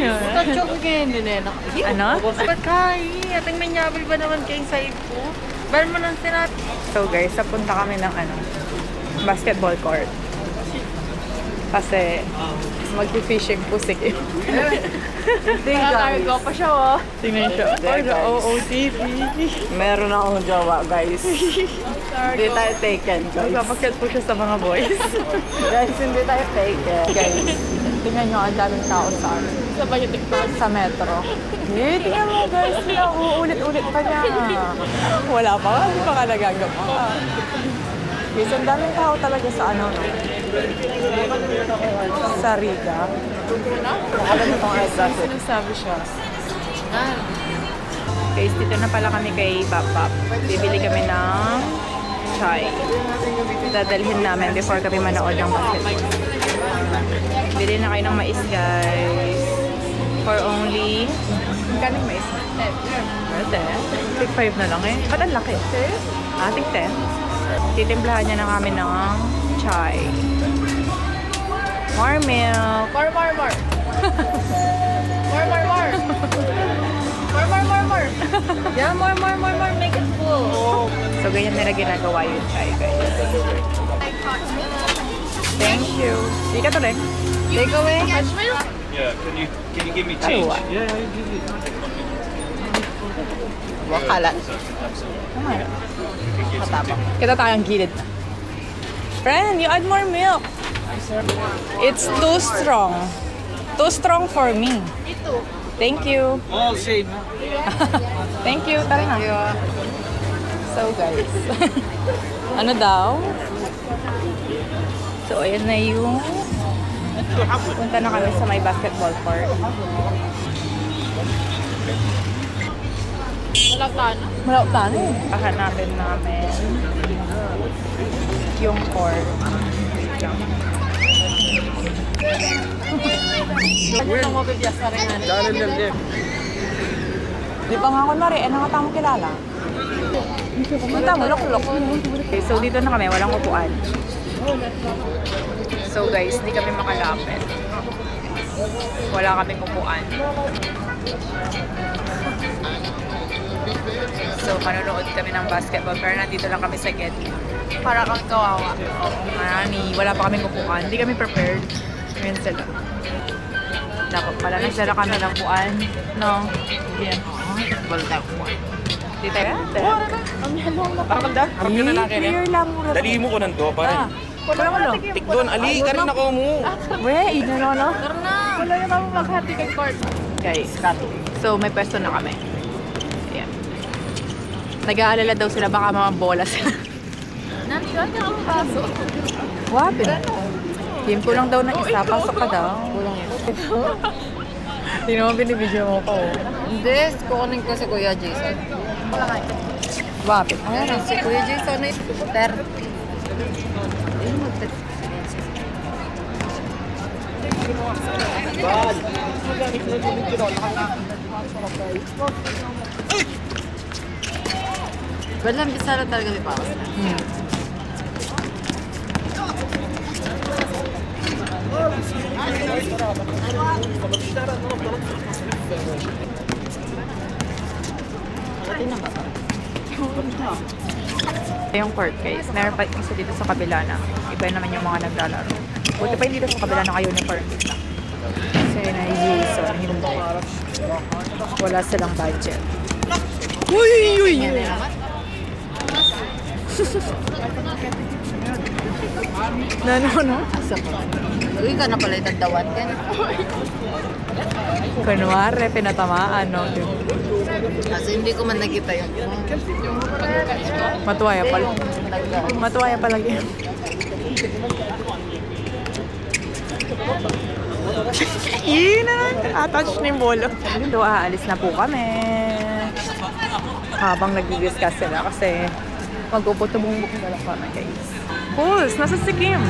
Kacok kayo nila. Ano? Ba't kain? Ating manyabil ba naman kayong sa ipo? Ba't mo nang sinat? So guys, napunta kami ng basketball court. Kasi mag-fishing po si Kim. Nakakargo pa siya, oh. Tingnan siya. OOTD. Meron akong jowa, guys. Hindi tayo taken, guys. Magpapakyat po siya sa mga boys. Guys, hindi tayo taken. Guys, tingnan nyo, ang daming tao sa sa metro. Tingnan mo guys, uulit-ulit pa niya. Wala pa, hindi pa ka nagagawa. Guys, ang daming tao talaga sa no? Sa Riga. Alam mo itong address. Sinasabi siya. Guys, dito na pala kami kay Bap. Bibili kami ng chai. Dadalhin namin before kami manood ng basketball. Bili na kayo ng mais, guys. For only... Magkano yung mais? 10. 5 na lang eh. Ba't ang laki? 10. Titimplahan niya na kami ng chai. More milk. More. More. Yeah, more. Make it full. So, ganyan nila ginagawa yung chai, guys. Thank you. Di ka tuloy. Take away. Yeah, can you give me change? What? Yeah, I'll give you. Wakalat. Matapang. Kita tayong gilid. Friend, you add more milk. It's too strong. Too strong for me. Thank you. Oh, shame. Thank you. Tara na. So guys. Ano daw? So ayan na yung punta na kami sa may basketball court. Malautan eh. Hahanapin namin yung court. Ano mo bibiyas na rin yan? Di ba nga kunwari, nga tamo kilala? Punta mo, lok-lok. Okay, so dito na kami, walang upuan. So guys, hindi kami makalapit. Wala kaming upuan. So, manonood kami ng basketball pero nandito lang kami sa gate. Para kang kawawa. Marami, wala pa kaming upuan. Hindi kami prepared. Ngayon sila. Dapat pala nagsala kami ng upuan. No? Yan. Wala tayo kumain. Di tayo? Ang helong na. Parang da. Parang ka na lang Clear lang muna. Dali mo ko nang do, pare. Wala mo no? Tik doon, ali ka rin ako mo. Wait, no? Tara na. Wala na kami maghati kay court. Guys, so may pwesto na kami. Ayan. Nag-aalala daw sila baka mga bola sila. Nandiyan niya ang paso. Wapin. Team ko lang daw na isa, pasok ka daw. Kulang yun. Hindi naman binibidyo mo pa oh. Hindi, kukunin ko si Kuya Jason. Wala kayo. Wapin. Ayan, si Kuya Jason ay 30. Walang bisa lang talaga di pa ako. Yung court guys, meron pa isa dito sa kabila na. Iba naman yung mga naglalaro. Buti pa hindi dito sa kabila naka-uniform dito. Kasi na-Jason, hindi. Wala silang budget. Uy! No? Asa pa? Uy, ka na pala itagdawan ka na. Kunwari, pinatamaan, no? Kasi hindi ko man nakita yun. Matuwaya pala. Matuwaya pala yun. Yun na lang. Attach na yung bolo. So, aalis na po kami. Habang nag-discuss sila kasi magpuputubong-buk na lang kami, guys. Pulse! Nasa si Kim?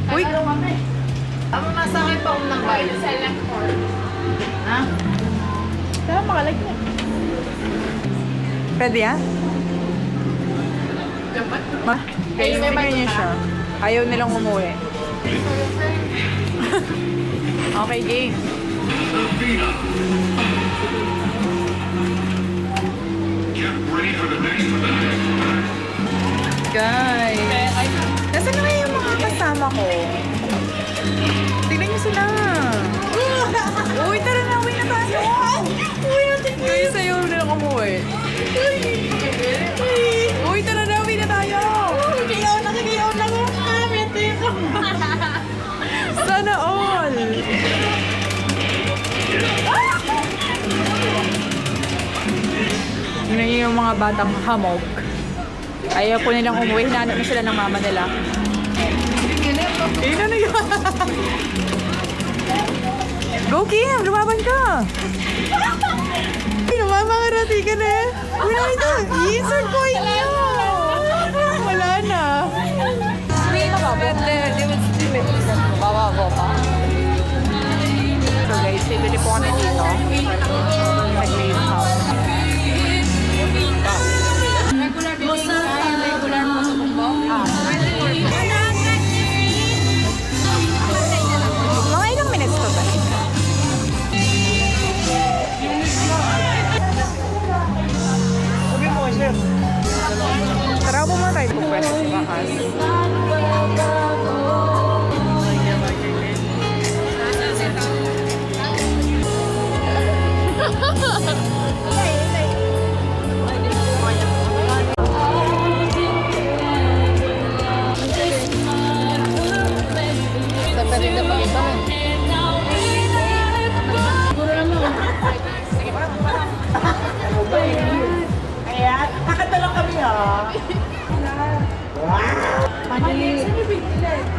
Uy! Ano nasa akin pa ng bayo? Ha? Tara, makalag na. Pwede yan? Guys, tingnan niyo siya. Ayaw nilang umuwi. Okay, game. Guys, nasaan na kayo yung mga kasama ko? Tignan niyo sila. Uy, tara na, uwi na tayo. Guys, ayaw na lang umuwi. Uy, tara na, uwi na tayo. Kaya na. Sana all. Tignan niyo yung mga batang hamog. Ayaw po nilang umuwi. Hinahanap na sila ng mama nila. Ayun na yun. Go, Kim! Lumaban ka! Namamangarati ka na. Wala ito. Insert point niyo. Wala na. So guys, bibili po kami dito. Nag-mail house. Mga ilang minutes to ba? Tara po muna tayo po pwede sa bakas.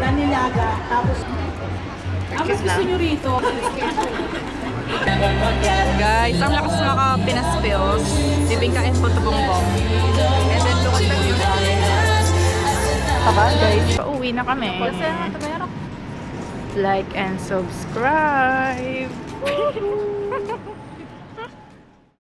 Lanilaga, tapos Ang mas gusto nyo rito. Guys, ang lakas mga Pinas Pills. Bibingkain po ito bongbong. And then look at the view. Guys, pauwi na kami. Like and subscribe.